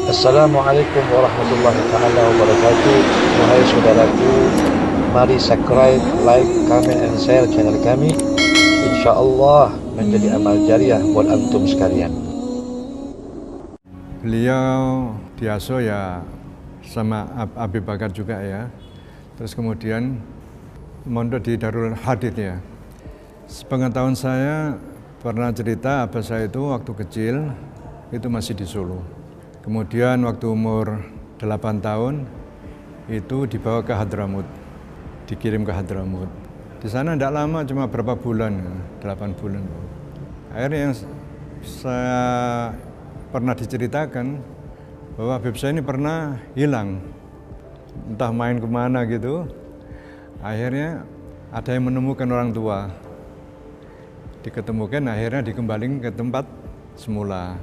Assalamualaikum warahmatullahi taala wabarakatuh. Wahai saudaraku, mari subscribe, like, comment, and share channel kami. Insya Allah menjadi amal jariah buat antum sekalian. Beliau diasuh ya sama Abi Bakar juga ya. Terus kemudian mondok di Darul Hadith ya. Sepengetahuan saya pernah cerita abah saya itu waktu kecil itu masih di Solo. Kemudian waktu umur 8 tahun itu dibawa ke Hadramut, dikirim ke Hadramut. Di sana tidak lama, cuma berapa bulan, 8 bulan. Akhirnya yang saya pernah diceritakan bahwa Habib saya ini pernah hilang, entah main kemana gitu. Akhirnya ada yang menemukan orang tua, diketemukan, akhirnya dikembalikan ke tempat semula.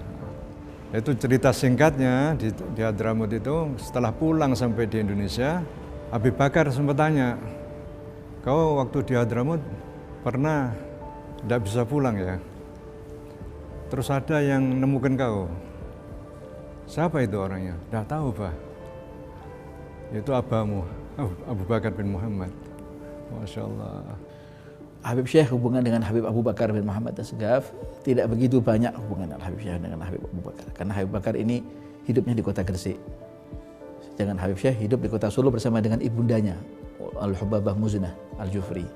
Itu cerita singkatnya di Hadramut itu. Setelah pulang sampai di Indonesia, Habib Bakar sempat tanya, kau waktu di Hadramut pernah tidak bisa pulang ya? Terus ada yang nemukan kau. Siapa itu orangnya? Tidak tahu, Pak. Itu abamu, Abu Bakar bin Muhammad. Masya Allah. Habib Syekh hubungan dengan Habib Abu Bakar bin Muhammad As-Sagaf tidak begitu banyak hubungan Habib Syekh dengan Habib Abu Bakar. Karena Habib Bakar ini hidupnya di kota Gresik. Sedangkan Habib Syekh hidup di kota Solo bersama dengan ibundanya, Al-Hubabah Muznah Al-Jufri.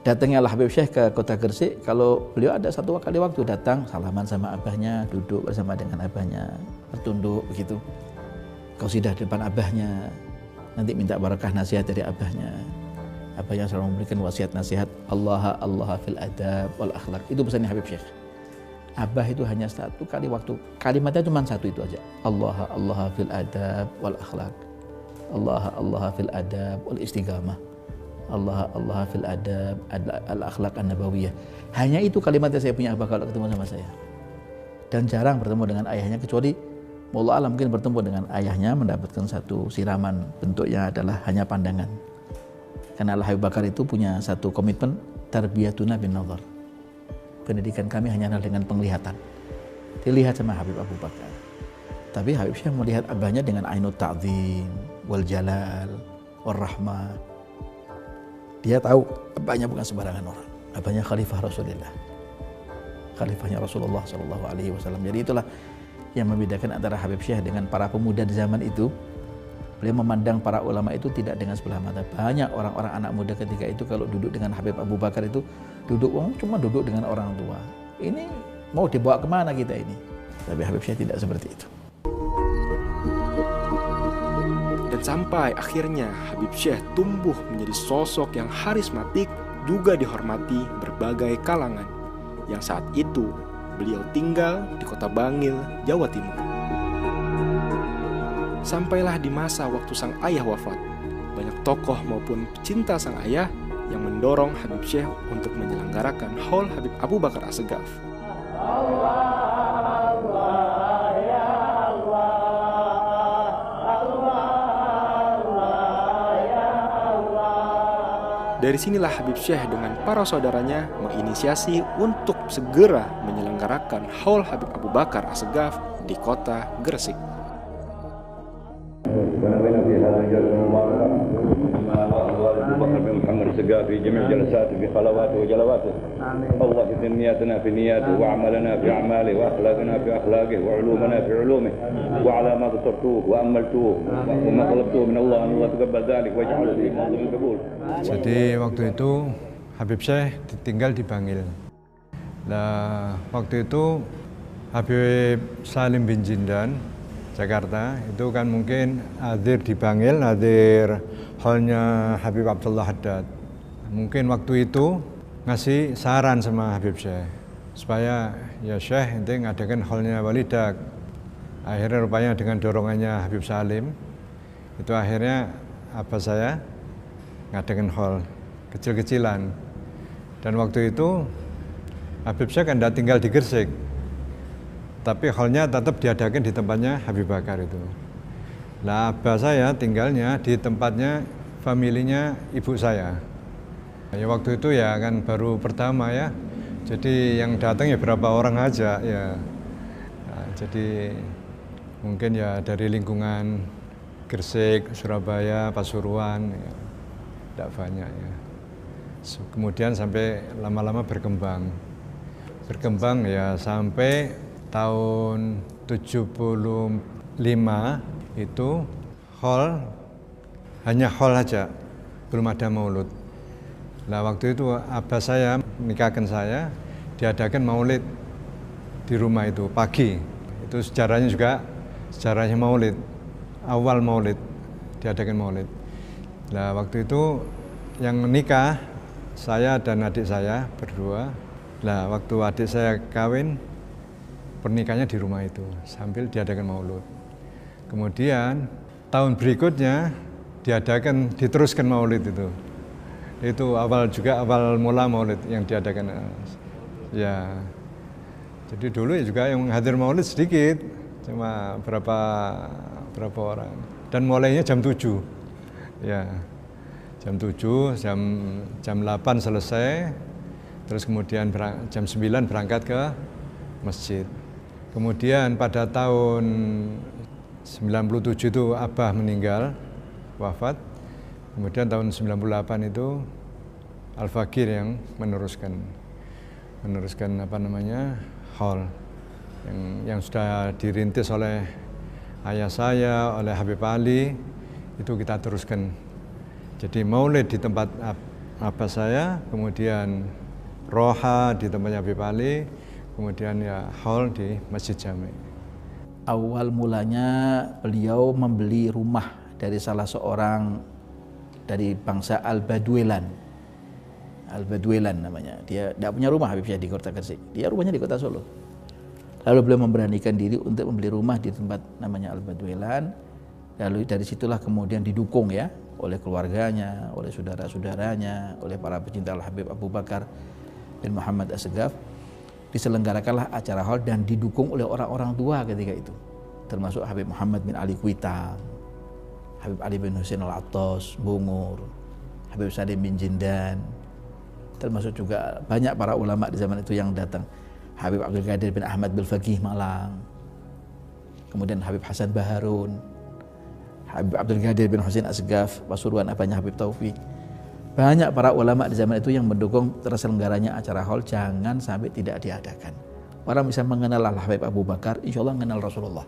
Datangnya Habib Syekh ke kota Gresik, kalau beliau ada satu kali waktu datang, salaman sama abahnya, duduk bersama dengan abahnya, bertunduk begitu. Qasidah di depan abahnya, nanti minta barakah nasihat dari abahnya. Abahnya selalu memberikan wasiat nasihat, Allah fil adab wal akhlak. Itu pesannya Habib Syekh. Abah itu hanya satu kali waktu, kalimatnya cuma satu itu aja. Allah fil adab wal akhlak. Allah fil adab wal istiqamah. Allah fil adab al akhlak an-nabawiyah. Hanya itu kalimatnya saya punya abah kalau ketemu sama saya. Dan jarang bertemu dengan ayahnya, kecuali wallah alam mungkin bertemu dengan ayahnya mendapatkan satu siraman, bentuknya adalah hanya pandangan. Karena Habib Bakar itu punya satu komitmen, tarbiyatuna bin nazar. Pendidikan kami hanya dengan penglihatan. Dilihat sama Habib Abu Bakar. Tapi Habib Syekh melihat abahnya dengan ainut ta'zim, wal jalal, wal rahmah. Dia tahu abahnya bukan sembarangan orang. Abahnya khalifah Rasulullah. Khalifahnya Rasulullah SAW. Jadi itulah yang membedakan antara Habib Syekh dengan para pemuda di zaman itu. Beliau memandang para ulama itu tidak dengan sebelah mata. Banyak orang-orang anak muda ketika itu kalau duduk dengan Habib Abu Bakar itu cuma duduk dengan orang tua. Ini mau dibawa kemana kita ini? Tapi Habib Syekh tidak seperti itu. Dan sampai akhirnya Habib Syekh tumbuh menjadi sosok yang harismatik, juga dihormati berbagai kalangan. Yang saat itu beliau tinggal di kota Bangil, Jawa Timur. Sampailah di masa waktu sang ayah wafat, banyak tokoh maupun pecinta sang ayah yang mendorong Habib Syekh untuk menyelenggarakan Haul Habib Abu Bakar As-Sagaf. Dari sinilah Habib Syekh dengan para saudaranya menginisiasi untuk segera menyelenggarakan Haul Habib Abu Bakar As-Sagaf di kota Gresik. ونوينا في هذا الجلسة المباركة أبو بكر بن محمد السقاف في جميع جلساته في خلواته وجلواته. الله يتم نياتنا في نياته وأعمالنا في أعماله وأخلاقنا في أخلاقه وعلومنا في علومه وعلى ما ذكرتوه وأملتوه وما طلبتوه من الله أن الله تقبل ذلك واجعله في موضع القبول. Jadi waktu itu Habib Syekh tinggal di Bangil. Nah, waktu itu Habib Salim bin Jindan Jakarta itu kan mungkin hadir di Bangil, hadir hallnya Habib Abdullah Haddad. Mungkin waktu itu ngasih saran sama Habib Syekh supaya ya Syekh ente ngadakan hallnya Walidak. Akhirnya rupanya dengan dorongannya Habib Salim itu akhirnya apa saya ngadakan hall kecil-kecilan. Dan waktu itu Habib Syekh kan tidak tinggal di Gresik, tapi hallnya tetap diadakan di tempatnya Habib Bakar itu. Nah, abah saya tinggalnya di tempatnya familinya ibu saya. Ya waktu itu ya kan baru pertama ya, jadi yang datang ya berapa orang aja ya. Nah, jadi mungkin ya dari lingkungan Gresik, Surabaya, Pasuruan, ya, tidak banyak ya. Kemudian sampai lama-lama berkembang ya sampai tahun 75 itu hanya hall aja, belum ada maulud. Nah waktu itu abah saya menikahkan saya, diadakan maulid di rumah itu pagi. Itu sejarahnya maulid, awal maulid, diadakan maulid. Nah waktu itu yang nikah saya dan adik saya berdua. Nah waktu adik saya kawin, pernikahannya di rumah itu sambil diadakan maulud. Kemudian tahun berikutnya diteruskan maulid itu. Itu awal mula maulid yang diadakan. Ya. Jadi dulu juga yang hadir maulid sedikit, cuma berapa orang. Dan mulainya jam 7. Ya. Jam 7, jam 8 selesai. Terus kemudian jam 9 berangkat ke masjid. Kemudian pada tahun 97 itu abah meninggal, wafat. Kemudian tahun 98 itu Al-Fakir yang meneruskan hall yang sudah dirintis oleh ayah saya, oleh Habib Ali, itu kita teruskan. Jadi maulid di tempat abah saya, kemudian roha di tempatnya Habib Ali, kemudian ya hall di Masjid Jami. Awal mulanya beliau membeli rumah dari salah seorang dari bangsa Al-Badwelan namanya. Dia tidak punya rumah Habib Syekh di kota Gresik, dia rumahnya di kota Solo. Lalu beliau memberanikan diri untuk membeli rumah di tempat namanya Al-Badwelan. Lalu dari situlah kemudian didukung ya oleh keluarganya, oleh saudara-saudaranya, oleh para pecinta Al-Habib Abu Bakar bin Muhammad As-Segaf. Diselenggarakanlah acara hall dan didukung oleh orang-orang tua ketika itu, termasuk Habib Muhammad bin Ali Kuitang, Habib Ali bin Husain Al-Attas, Bungur, Habib Salim bin Jindan, termasuk juga banyak para ulama di zaman itu yang datang. Habib Abdul Qadir bin Ahmad bil Faqih Malang, kemudian Habib Hasan Baharun, Habib Abdul Qadir bin Husain As-Segaf, Pasuruan apanya Habib Taufik. Banyak para ulama di zaman itu yang mendukung terselenggaranya acara hall, jangan sampai tidak diadakan. Orang bisa mengenal Habib Abu Bakar, insya Allah mengenal Rasulullah.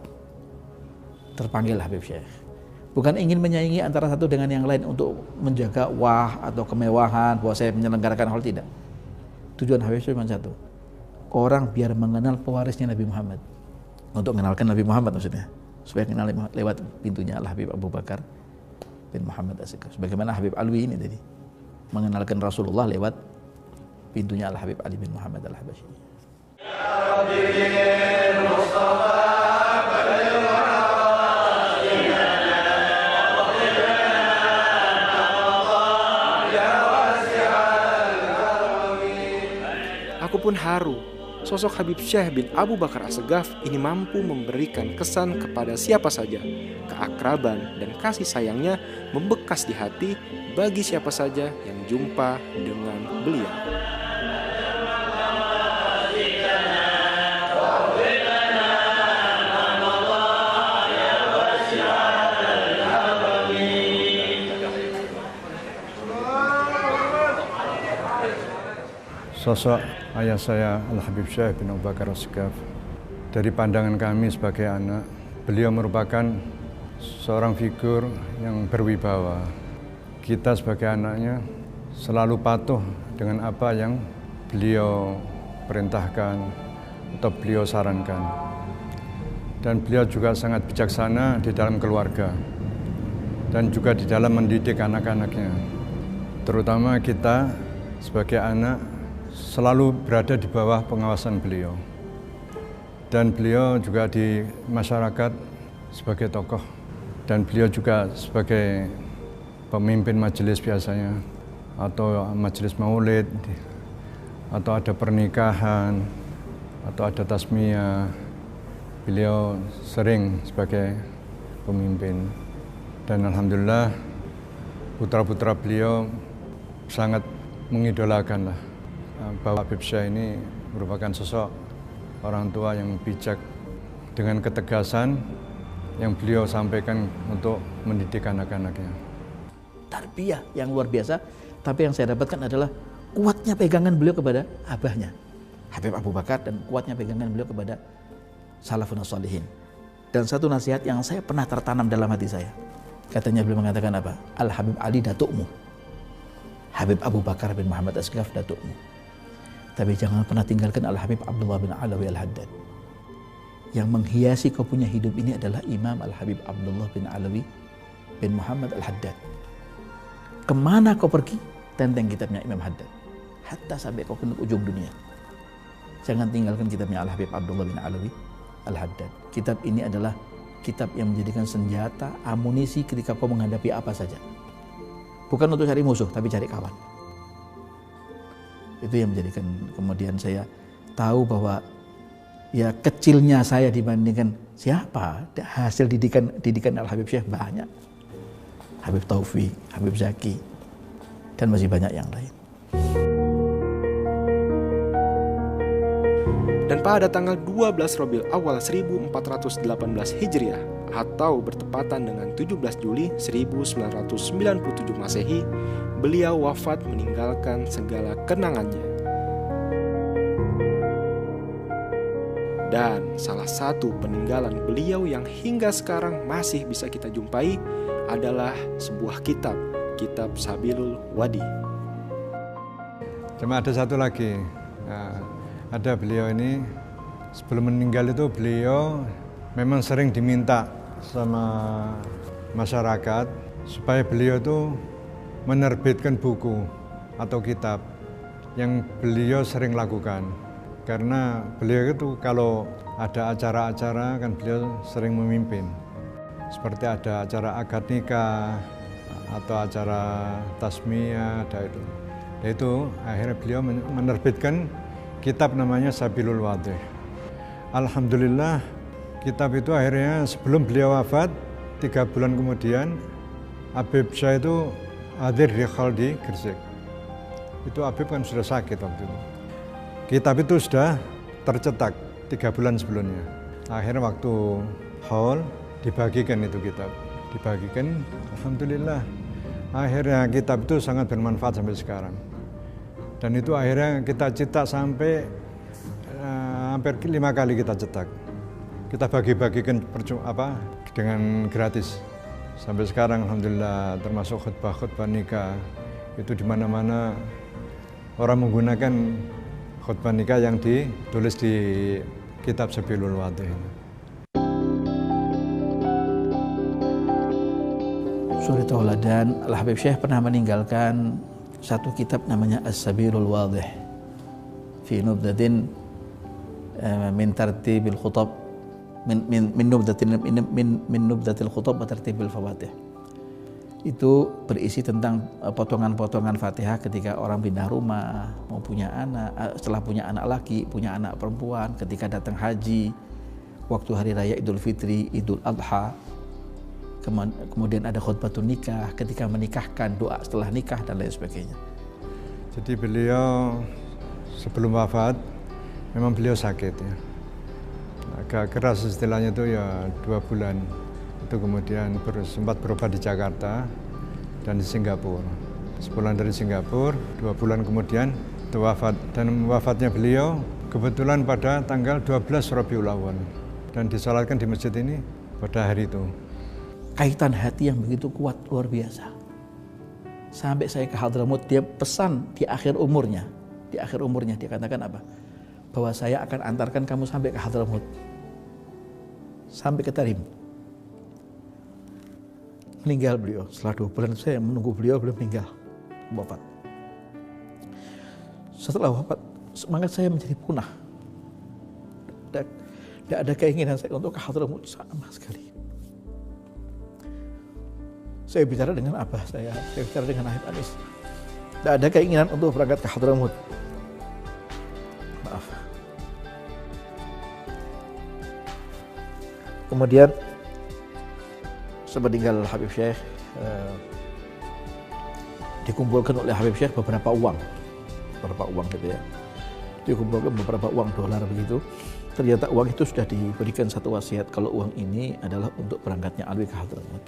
Terpanggil Habib Syekh. Bukan ingin menyaingi antara satu dengan yang lain untuk menjaga wah atau kemewahan bahwa saya menyelenggarakan hall, tidak. Tujuan Habib Syekh cuma satu, orang biar mengenal pewarisnya Nabi Muhammad. Untuk mengenalkan Nabi Muhammad maksudnya, supaya kenal lewat pintunya Habib Abu Bakar bin Muhammad As-Segaf. Sebagaimana Habib Alwi ini tadi mengenalkan Rasulullah lewat pintunya Al-Habib Ali bin Muhammad Al-Habasyi. Aku pun haru. Sosok Habib Syekh bin Abu Bakar As-Segaf ini mampu memberikan kesan kepada siapa saja. Keakraban dan kasih sayangnya membekas di hati bagi siapa saja yang jumpa dengan beliau. Sosok ayah saya Al-Habib Syekh bin Abu Bakar As-Segaf, dari pandangan kami sebagai anak, beliau merupakan seorang figur yang berwibawa. Kita sebagai anaknya selalu patuh dengan apa yang beliau perintahkan atau beliau sarankan. Dan beliau juga sangat bijaksana di dalam keluarga dan juga di dalam mendidik anak-anaknya. Terutama kita sebagai anak selalu berada di bawah pengawasan beliau. Dan beliau juga di masyarakat sebagai tokoh. Dan beliau juga sebagai pemimpin majelis biasanya, atau majelis maulid, atau ada pernikahan, atau ada tasmiyah. Beliau sering sebagai pemimpin. Dan alhamdulillah putra-putra beliau sangat mengidolakan lah bahwa Habib Syekh ini merupakan sosok orang tua yang bijak dengan ketegasan yang beliau sampaikan untuk mendidik anak-anaknya. Tarbiyah yang luar biasa, tapi yang saya dapatkan adalah kuatnya pegangan beliau kepada abahnya, Habib Abu Bakar, dan kuatnya pegangan beliau kepada salafun shalihin. Dan satu nasihat yang saya pernah tertanam dalam hati saya, katanya beliau mengatakan apa? Al-Habib Ali datukmu, Habib Abu Bakar bin Muhammad Asghaf datukmu. Tapi jangan pernah tinggalkan Al-Habib Abdullah bin Alawi Al-Haddad. Yang menghiasi kau punya hidup ini adalah Imam Al-Habib Abdullah bin Alawi bin Muhammad Al-Haddad. Kemana kau pergi, tenteng kitabnya Imam Haddad. Hatta sampai kau ke ujung dunia. Jangan tinggalkan kitabnya Al-Habib Abdullah bin Alawi Al-Haddad. Kitab ini adalah kitab yang menjadikan senjata, amunisi ketika kau menghadapi apa saja. Bukan untuk cari musuh, tapi cari kawan. Itu yang menjadikan kemudian saya tahu bahwa ya kecilnya saya dibandingkan siapa, hasil didikan Al-Habib Syekh banyak. Habib Taufik, Habib Zaki, dan masih banyak yang lain. Dan pada tanggal 12 Rabiul Awal 1418 Hijriah atau bertepatan dengan 17 Juli 1997 Masehi, beliau wafat meninggalkan segala kenangannya. Dan salah satu peninggalan beliau yang hingga sekarang masih bisa kita jumpai adalah sebuah kitab Sabilul Wadi. Cuma ada satu lagi, ada beliau ini sebelum meninggal itu beliau memang sering diminta sama masyarakat supaya beliau itu menerbitkan buku atau kitab yang beliau sering lakukan. Karena beliau itu kalau ada acara-acara kan beliau sering memimpin. Seperti ada acara akad nikah atau acara tasmiyah, ada itu. Itu akhirnya beliau menerbitkan kitab namanya Sabilul Wadi. Alhamdulillah kitab itu akhirnya sebelum beliau wafat 3 bulan kemudian Habib Syekh itu hadir di hall di Gresik. Itu Habib kan sudah sakit waktu itu. Kitab itu sudah tercetak 3 bulan sebelumnya. Akhirnya waktu haul dibagikan itu kitab. Dibagikan, alhamdulillah. Akhirnya kitab itu sangat bermanfaat sampai sekarang. Dan itu akhirnya kita cetak sampai hampir 5 kali kita cetak. Kita bagi-bagikan dengan gratis. Sampai sekarang alhamdulillah, termasuk khutbah-khutbah nikah itu di mana-mana orang menggunakan khutbah nikah yang ditulis di kitab Sabilul Wadi. Suri tauladan, Al-Habib Syekh pernah meninggalkan satu kitab namanya As-Sabilul Wadih fi nubdatin min tartibil khutab min nubdatil khutab wa tartibil fawatih. Itu berisi tentang potongan-potongan Fatihah ketika orang pindah rumah, mau punya anak, setelah punya anak laki, punya anak perempuan, ketika datang haji, waktu hari raya Idul Fitri, Idul Adha. Kemudian ada khutbatun nikah, ketika menikahkan, doa setelah nikah, dan lain sebagainya. Jadi beliau sebelum wafat, memang beliau sakit ya. Agak keras istilahnya itu ya 2 bulan. Itu kemudian sempat berobat di Jakarta dan di Singapura. Sepulang dari Singapura, 2 bulan kemudian itu wafat. Dan wafatnya beliau kebetulan pada tanggal 12 Rabiul Awal. Dan disalatkan di masjid ini pada hari itu. Kaitan hati yang begitu kuat, luar biasa. Sampai saya ke Hadramut, dia pesan di akhir umurnya. Di akhir umurnya dia katakan apa? Bahwa saya akan antarkan kamu sampai ke Hadramut. Sampai ke Tarim. Meninggal beliau. Setelah 2 bulan saya menunggu beliau, belum meninggal. Wafat. Setelah wafat, semangat saya menjadi punah. Tidak ada keinginan saya untuk ke Hadramut sama sekali. Saya bicara dengan abah saya bicara dengan Habib Anis. Tidak ada keinginan untuk berangkat ke Hadramut. Maaf. Kemudian sepeninggal Habib Syekh dikumpulkan oleh Habib Syekh beberapa uang gitu ya. Dikumpulkan beberapa uang dolar begitu. ternyata uang itu sudah diberikan satu wasiat kalau uang ini adalah untuk berangkatnya Alwi ke Hadramut.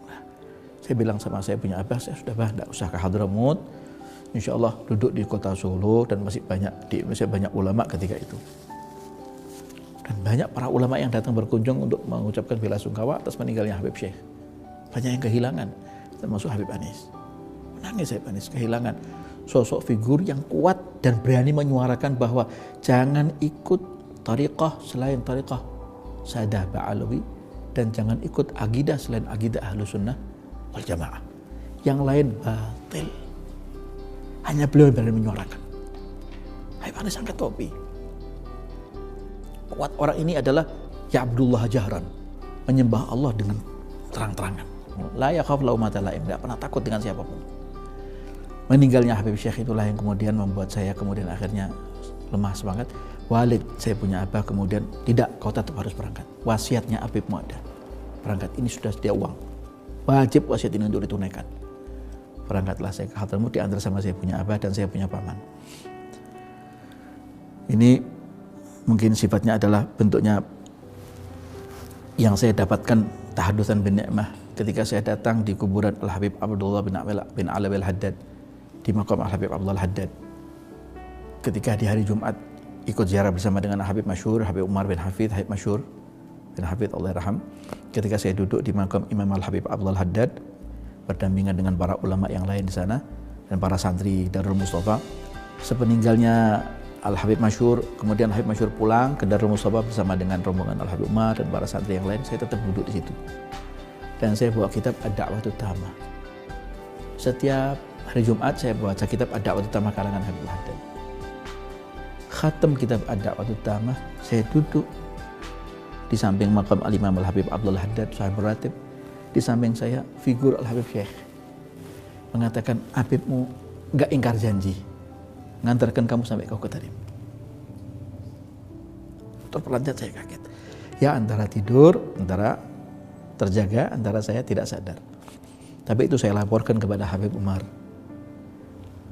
Nah, saya bilang sama saya punya abah, saya sudah tidak usah ke Hadramut. Insya Allah duduk di kota Solo dan masih banyak di Indonesia banyak ulama ketika itu. Dan banyak para ulama yang datang berkunjung untuk mengucapkan bela sungkawa atas meninggalnya Habib Syekh. Banyak yang kehilangan, termasuk Habib Anis. Menangis Habib Anis, kehilangan sosok figur yang kuat dan berani menyuarakan bahwa jangan ikut tariqah selain tariqah Sadah Ba'alawi dan jangan ikut aqidah selain aqidah Ahlus Sunnah wal Jamaah. Yang lain batil. Hanya beliau yang berani menyuarakan. Habib Anis angkat topi. Kuat orang ini adalah ya Abdullah Jahran, menyembah Allah dengan terang-terangan. La yakhaf laumata laim, tidak pernah takut dengan siapapun. Meninggalnya Habib Syekh itulah yang kemudian membuat saya kemudian akhirnya lemah semangat. Walid, saya punya abah, kemudian tidak, kau tetap harus berangkat. Wasiatnya Habibmu ada. Berangkat, ini sudah sedia uang. Wajib wasiat ini untuk ditunaikan. Berangkatlah saya ke Hadramut, diantar sama saya punya abah dan saya punya paman. Ini mungkin sifatnya adalah bentuknya yang saya dapatkan tahadusan bin ni'mah ketika saya datang di kuburan Al-Habib Abdullah bin Alawi Al-Haddad, di makam Al-Habib Abdullah Al-Haddad. Ketika di hari Jumat ikut ziarah bersama dengan Habib Masyhur, Habib Umar bin Hafid, Habib Masyhur bin Hafid Allahyarham. Ketika saya duduk di makam Imam Al-Habib Abdullah Al-Haddad berdampingan dengan para ulama yang lain di sana dan para santri Darul Mustafa. Sepeninggalnya Al-Habib Masyhur, kemudian Habib Masyhur pulang ke Darul Mustafa bersama dengan rombongan Al-Habib Umar dan para santri yang lain, saya tetap duduk di situ. Dan saya bawa kitab Ad-Da'watut Tamah. Setiap hari Jumat saya baca kitab Ad-Da'watut Tamah karangan Habib Al-Haddad. Khatam kitab Ad-Da'watut Tamah, saya duduk di samping makam Al-Imam Al-Habib Abdullah Haddad, Sahib Ratib. Di samping saya figur Al-Habib Syekh. Mengatakan, Habibmu enggak ingkar janji. Ngantarkan kamu sampai kau Tarim. Terpelanjat saya kaget. Ya antara tidur, antara terjaga, antara saya tidak sadar. Tapi itu saya laporkan kepada Habib Umar.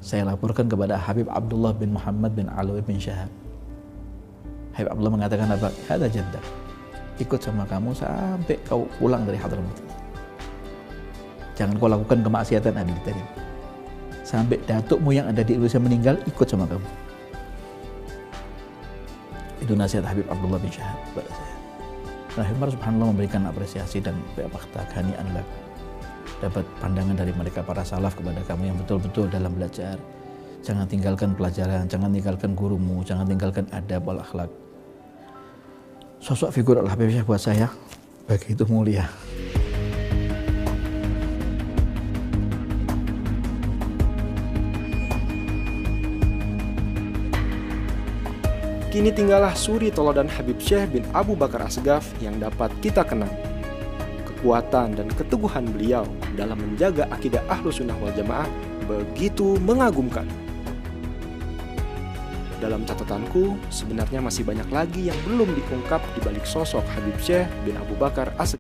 Saya laporkan kepada Habib Abdullah bin Muhammad bin Alawi bin Syahab. Habib Abdullah mengatakan apa? Hada jaddah. Ikut sama kamu sampai kau pulang dari Hadramut. Jangan kau lakukan kemaksiatan ada di Tarim. Sampai datukmu yang ada di Indonesia meninggal, ikut sama kamu. Itu nasihat Habib Abdullah bin Syahab kepada saya. Nah, Habib Umar subhanallah memberikan apresiasi dan khani'an lak. Dapat pandangan dari mereka para salaf kepada kamu yang betul-betul dalam belajar. Jangan tinggalkan pelajaran, jangan tinggalkan gurumu, jangan tinggalkan adab wal akhlak. Sosok figur Al-Habib Syekh buat saya begitu mulia. Kini tinggallah suri toladan Habib Syekh bin Abu Bakar Asgaf yang dapat kita kenang. Kekuatan dan keteguhan beliau dalam menjaga akidah Ahlus Sunnah wal Jamaah begitu mengagumkan. Dalam catatanku, sebenarnya masih banyak lagi yang belum diungkap di balik sosok Habib Syekh bin Abu Bakar Asgaf.